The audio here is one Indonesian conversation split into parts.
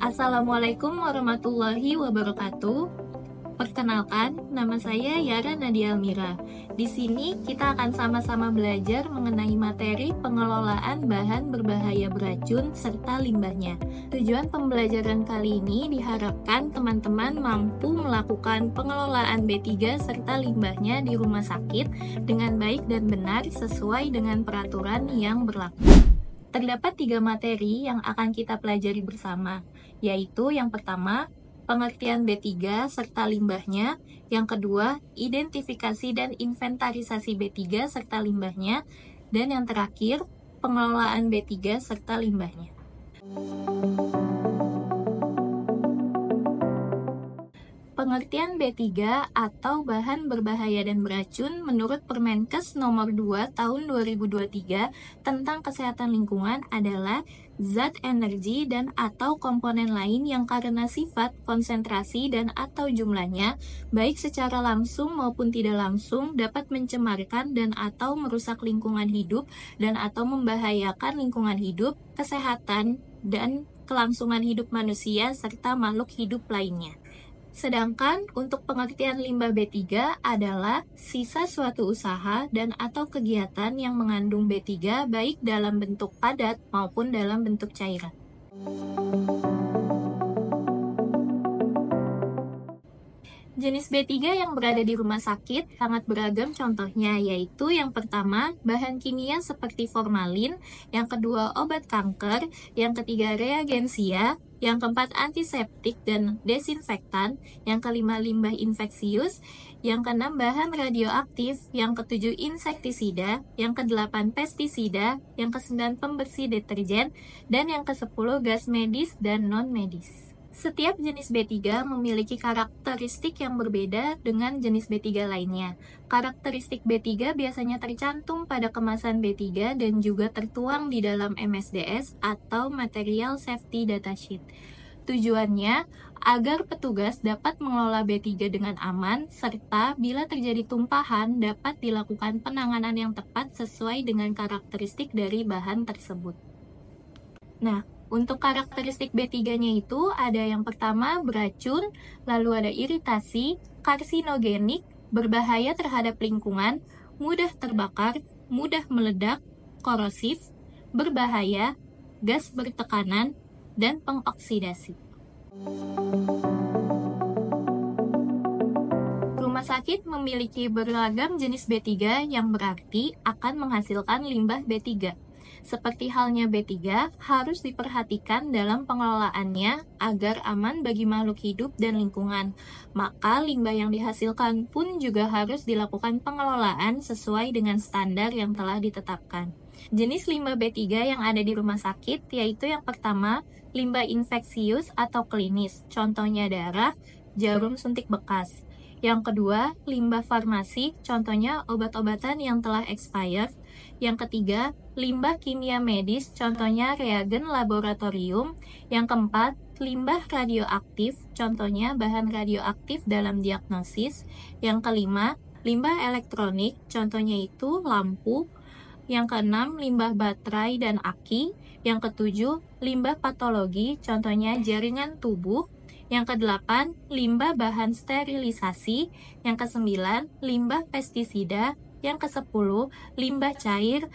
Assalamualaikum warahmatullahi wabarakatuh. Perkenalkan, nama saya Yara Nadia Almira. Di sini kita akan sama-sama belajar mengenai materi pengelolaan bahan berbahaya beracun serta limbahnya. Tujuan pembelajaran kali ini diharapkan teman-teman mampu melakukan pengelolaan B3 serta limbahnya di rumah sakit dengan baik dan benar sesuai dengan peraturan yang berlaku. Terdapat 3 materi yang akan kita pelajari bersama, yaitu yang pertama, pengertian B3 serta limbahnya, yang kedua, identifikasi dan inventarisasi B3 serta limbahnya, dan yang terakhir, pengelolaan B3 serta limbahnya. Pengertian B3 atau bahan berbahaya dan beracun menurut Permenkes nomor 2 tahun 2023 tentang kesehatan lingkungan adalah zat energi dan atau komponen lain yang karena sifat, konsentrasi, dan atau jumlahnya, baik secara langsung maupun tidak langsung, dapat mencemarkan dan atau merusak lingkungan hidup dan atau membahayakan lingkungan hidup, kesehatan, dan kelangsungan hidup manusia serta makhluk hidup lainnya. Sedangkan untuk pengertian limbah B3 adalah sisa suatu usaha dan atau kegiatan yang mengandung B3 baik dalam bentuk padat maupun dalam bentuk cairan. Jenis B3 yang berada di rumah sakit sangat beragam contohnya, yaitu yang pertama, bahan kimia seperti formalin, yang kedua, obat kanker, yang ketiga, reagensia, yang keempat, antiseptik dan desinfektan, yang kelima, limbah infeksius, yang keenam, bahan radioaktif, yang ketujuh, insektisida, yang kedelapan, pestisida, yang kesembilan, pembersih deterjen, dan yang kesepuluh, gas medis dan non-medis. Setiap jenis B3 memiliki karakteristik yang berbeda dengan jenis B3 lainnya. Karakteristik B3 biasanya tercantum pada kemasan B3 dan juga tertuang di dalam MSDS atau Material Safety Data Sheet. Tujuannya agar petugas dapat mengelola B3 dengan aman, serta bila terjadi tumpahan dapat dilakukan penanganan yang tepat sesuai dengan karakteristik dari bahan tersebut. Nah, untuk karakteristik B3-nya itu ada yang pertama beracun, lalu ada iritasi, karsinogenik, berbahaya terhadap lingkungan, mudah terbakar, mudah meledak, korosif, berbahaya, gas bertekanan, dan pengoksidasi. Rumah sakit memiliki beragam jenis B3 yang berarti akan menghasilkan limbah B3. Seperti halnya B3, harus diperhatikan dalam pengelolaannya agar aman bagi makhluk hidup dan lingkungan. Maka limbah yang dihasilkan pun juga harus dilakukan pengelolaan sesuai dengan standar yang telah ditetapkan. Jenis limbah B3 yang ada di rumah sakit yaitu yang pertama, limbah infeksius atau klinis, contohnya darah, jarum suntik bekas. Yang kedua, limbah farmasi, contohnya obat-obatan yang telah expired. Yang ketiga, limbah kimia medis, contohnya reagen laboratorium. Yang keempat, limbah radioaktif, contohnya bahan radioaktif dalam diagnosis. Yang kelima, limbah elektronik, contohnya itu lampu. Yang keenam, limbah baterai dan aki. Yang ketujuh, limbah patologi, contohnya jaringan tubuh. Yang kedelapan, limbah bahan sterilisasi. Yang kesembilan, limbah pestisida. Yang kesepuluh, limbah cair.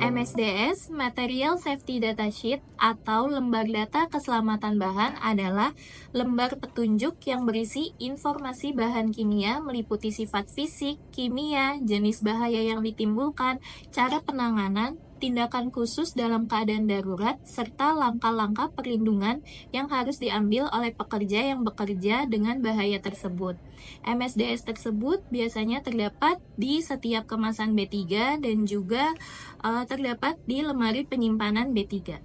MSDS, Material Safety Data Sheet, atau lembar data keselamatan bahan adalah lembar petunjuk yang berisi informasi bahan kimia meliputi sifat fisik, kimia, jenis bahaya yang ditimbulkan, cara penanganan, tindakan khusus dalam keadaan darurat, serta langkah-langkah perlindungan yang harus diambil oleh pekerja yang bekerja dengan bahaya tersebut. MSDS tersebut biasanya terdapat di setiap kemasan B3 dan juga terdapat di lemari penyimpanan B3.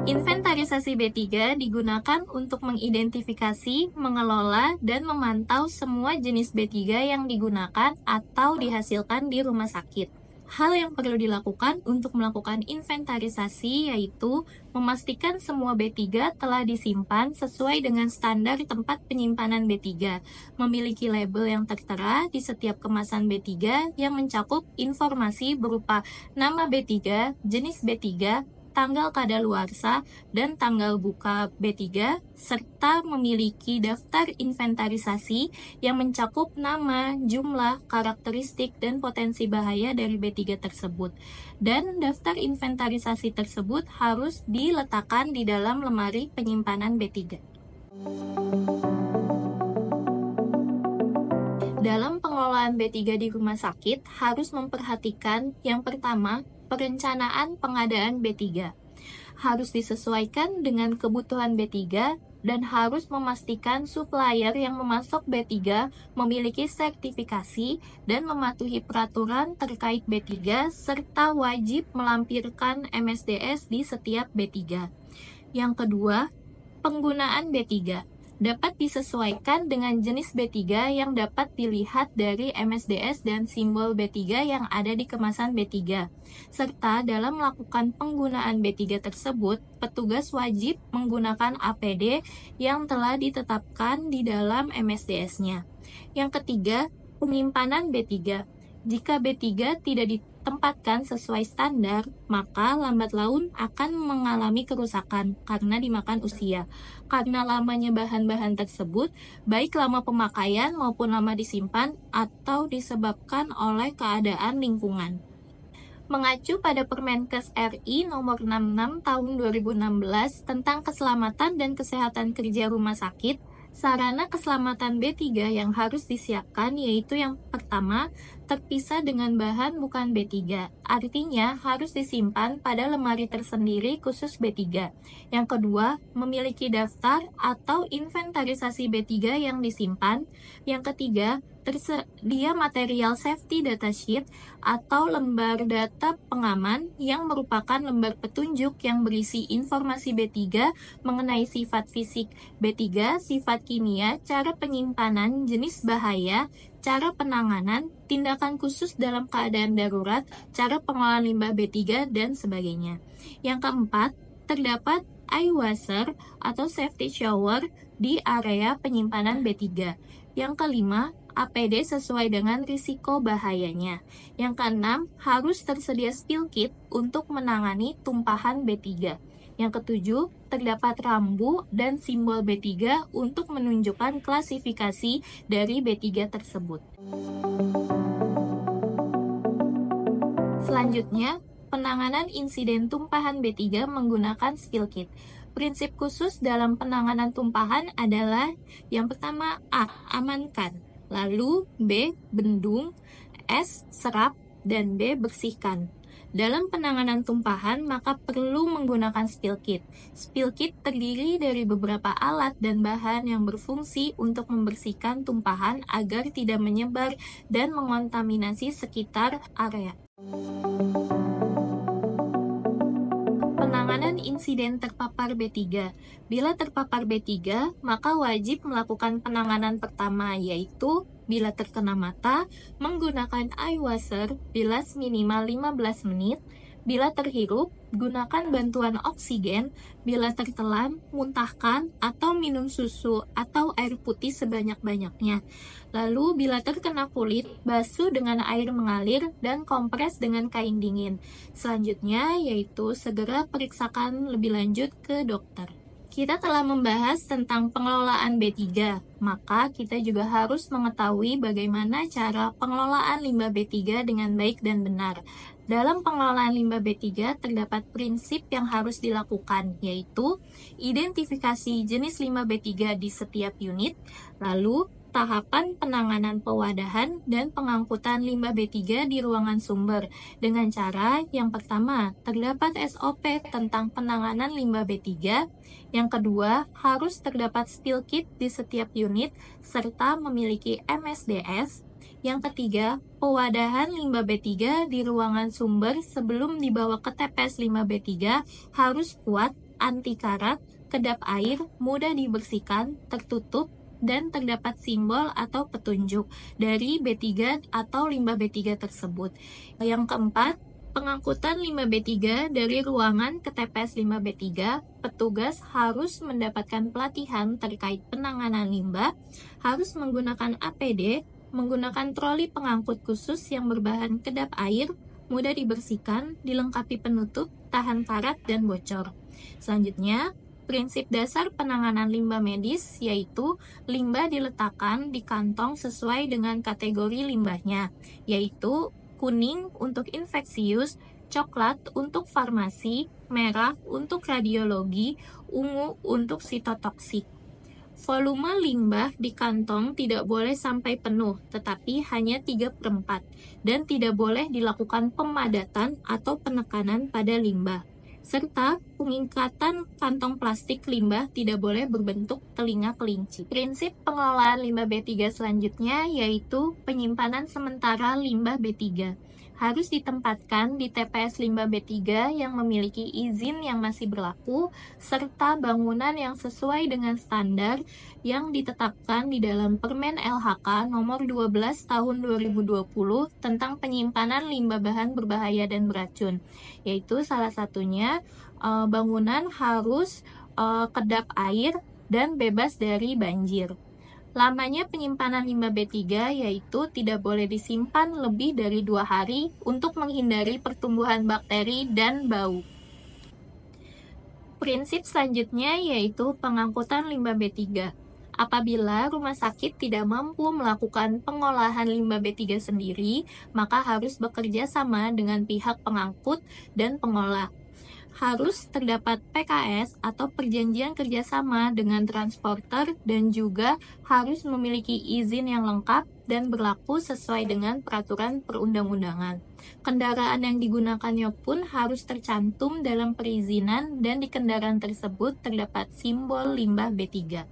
Inventarisasi B3 digunakan untuk mengidentifikasi, mengelola, dan memantau semua jenis B3 yang digunakan atau dihasilkan di rumah sakit. Hal yang perlu dilakukan untuk melakukan inventarisasi yaitu memastikan semua B3 telah disimpan sesuai dengan standar tempat penyimpanan B3, memiliki label yang tertera di setiap kemasan B3 yang mencakup informasi berupa nama B3, jenis B3, tanggal kadaluarsa, dan tanggal buka B3, serta memiliki daftar inventarisasi yang mencakup nama, jumlah, karakteristik, dan potensi bahaya dari B3 tersebut. Dan daftar inventarisasi tersebut harus diletakkan di dalam lemari penyimpanan B3. Dalam pengelolaan B3 di rumah sakit harus memperhatikan yang pertama, perencanaan pengadaan B3. Harus disesuaikan dengan kebutuhan B3 dan harus memastikan supplier yang memasok B3 memiliki sertifikasi dan mematuhi peraturan terkait B3 serta wajib melampirkan MSDS di setiap B3. Yang kedua, penggunaan B3 dapat disesuaikan dengan jenis B3 yang dapat dilihat dari MSDS dan simbol B3 yang ada di kemasan B3. Serta dalam melakukan penggunaan B3 tersebut, petugas wajib menggunakan APD yang telah ditetapkan di dalam MSDS-nya. Yang ketiga, penyimpanan B3. Jika B3 tidak ditempatkan sesuai standar, maka lambat laun akan mengalami kerusakan karena dimakan usia. Karena lamanya bahan-bahan tersebut, baik lama pemakaian maupun lama disimpan atau disebabkan oleh keadaan lingkungan. Mengacu pada Permenkes RI nomor 66 tahun 2016 tentang keselamatan dan kesehatan kerja rumah sakit, sarana keselamatan B3 yang harus disiapkan yaitu yang pertama, terpisah dengan bahan bukan B3. Artinya harus disimpan pada lemari tersendiri khusus B3. Yang kedua, memiliki daftar atau inventarisasi B3 yang disimpan. Yang ketiga, tersedia material safety data sheet atau lembar data pengaman yang merupakan lembar petunjuk yang berisi informasi B3 mengenai sifat fisik B3, sifat kimia, cara penyimpanan, jenis bahaya, cara penanganan, tindakan khusus dalam keadaan darurat, cara pengolahan limbah B3, dan sebagainya. Yang keempat, terdapat eye-washer atau safety shower di area penyimpanan B3. Yang kelima, APD sesuai dengan risiko bahayanya. Yang keenam, harus tersedia spill kit untuk menangani tumpahan B3. Yang ketujuh, terdapat rambu dan simbol B3 untuk menunjukkan klasifikasi dari B3 tersebut. Selanjutnya, penanganan insiden tumpahan B3 menggunakan spill kit. Prinsip khusus dalam penanganan tumpahan adalah yang pertama A. Amankan, lalu B. Bendung, S. Serap, dan D. Bersihkan. Dalam penanganan tumpahan, maka perlu menggunakan spill kit. Spill kit terdiri dari beberapa alat dan bahan yang berfungsi untuk membersihkan tumpahan agar tidak menyebar dan mengontaminasi sekitar area. Penanganan insiden terpapar B3. Bila terpapar B3, maka wajib melakukan penanganan pertama, yaitu bila terkena mata, menggunakan eye washer, bilas minimal 15 menit, bila terhirup, gunakan bantuan oksigen, bila tertelan, muntahkan, atau minum susu atau air putih sebanyak-banyaknya. Lalu, bila terkena kulit, basuh dengan air mengalir dan kompres dengan kain dingin. Selanjutnya, yaitu segera periksakan lebih lanjut ke dokter. Kita telah membahas tentang pengelolaan B3, maka kita juga harus mengetahui bagaimana cara pengelolaan limbah B3 dengan baik dan benar. Dalam pengelolaan limbah B3 terdapat prinsip yang harus dilakukan, yaitu identifikasi jenis limbah B3 di setiap unit, lalu tahapan penanganan pewadahan dan pengangkutan limbah B3 di ruangan sumber dengan cara yang pertama, terdapat SOP tentang penanganan limbah B3, yang kedua, harus terdapat spill kit di setiap unit serta memiliki MSDS, yang ketiga, pewadahan limbah B3 di ruangan sumber sebelum dibawa ke TPS limbah B3 harus kuat, anti karat, kedap air, mudah dibersihkan, tertutup, dan terdapat simbol atau petunjuk dari B3 atau limbah B3 tersebut. Yang keempat, pengangkutan limbah B3 dari ruangan ke TPS limbah B3, petugas harus mendapatkan pelatihan terkait penanganan limbah, harus menggunakan APD, menggunakan troli pengangkut khusus yang berbahan kedap air, mudah dibersihkan, dilengkapi penutup, tahan karat, dan bocor. Selanjutnya, prinsip dasar penanganan limbah medis yaitu limbah diletakkan di kantong sesuai dengan kategori limbahnya, yaitu kuning untuk infeksius, coklat untuk farmasi, merah untuk radiologi, ungu untuk sitotoksik. Volume limbah di kantong tidak boleh sampai penuh, tetapi hanya 3/4, dan tidak boleh dilakukan pemadatan atau penekanan pada limbah. Serta pengikatan kantong plastik limbah tidak boleh berbentuk telinga kelinci. Prinsip pengelolaan limbah B3 selanjutnya yaitu penyimpanan sementara limbah B3. Harus ditempatkan di TPS limbah B3 yang memiliki izin yang masih berlaku, serta bangunan yang sesuai dengan standar yang ditetapkan di dalam Permen LHK nomor 12 tahun 2020 tentang penyimpanan limbah bahan berbahaya dan beracun, yaitu salah satunya bangunan harus kedap air dan bebas dari banjir. Lamanya penyimpanan limbah B3 yaitu tidak boleh disimpan lebih dari 2 hari untuk menghindari pertumbuhan bakteri dan bau. Prinsip selanjutnya yaitu pengangkutan limbah B3. Apabila rumah sakit tidak mampu melakukan pengolahan limbah B3 sendiri, maka harus bekerja sama dengan pihak pengangkut dan pengolah. Harus terdapat PKS atau perjanjian kerjasama dengan transporter dan juga harus memiliki izin yang lengkap dan berlaku sesuai dengan peraturan perundang-undangan. Kendaraan yang digunakannya pun harus tercantum dalam perizinan dan di kendaraan tersebut terdapat simbol limbah B3.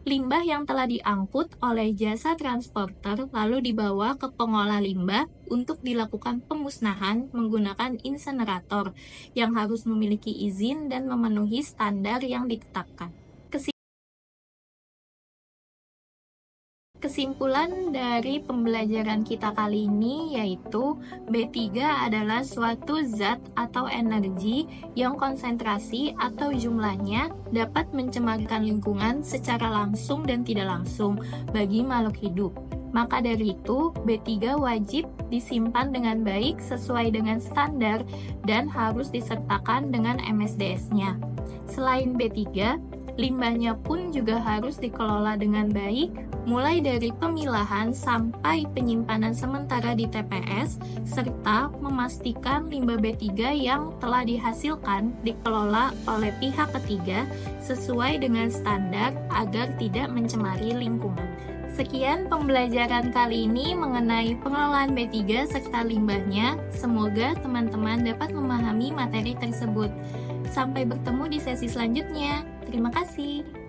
Limbah yang telah diangkut oleh jasa transporter lalu dibawa ke pengolah limbah untuk dilakukan pemusnahan menggunakan insenerator yang harus memiliki izin dan memenuhi standar yang ditetapkan. Kesimpulan dari pembelajaran kita kali ini yaitu B3 adalah suatu zat atau energi yang konsentrasi atau jumlahnya dapat mencemarkan lingkungan secara langsung dan tidak langsung bagi makhluk hidup. Maka dari itu, B3 wajib disimpan dengan baik sesuai dengan standar dan harus disertakan dengan MSDS-nya. Selain B3, limbahnya pun juga harus dikelola dengan baik, mulai dari pemilahan sampai penyimpanan sementara di TPS, serta memastikan limbah B3 yang telah dihasilkan dikelola oleh pihak ketiga sesuai dengan standar agar tidak mencemari lingkungan. Sekian pembelajaran kali ini mengenai pengelolaan B3 serta limbahnya. Semoga teman-teman dapat memahami materi tersebut. Sampai bertemu di sesi selanjutnya. Terima kasih.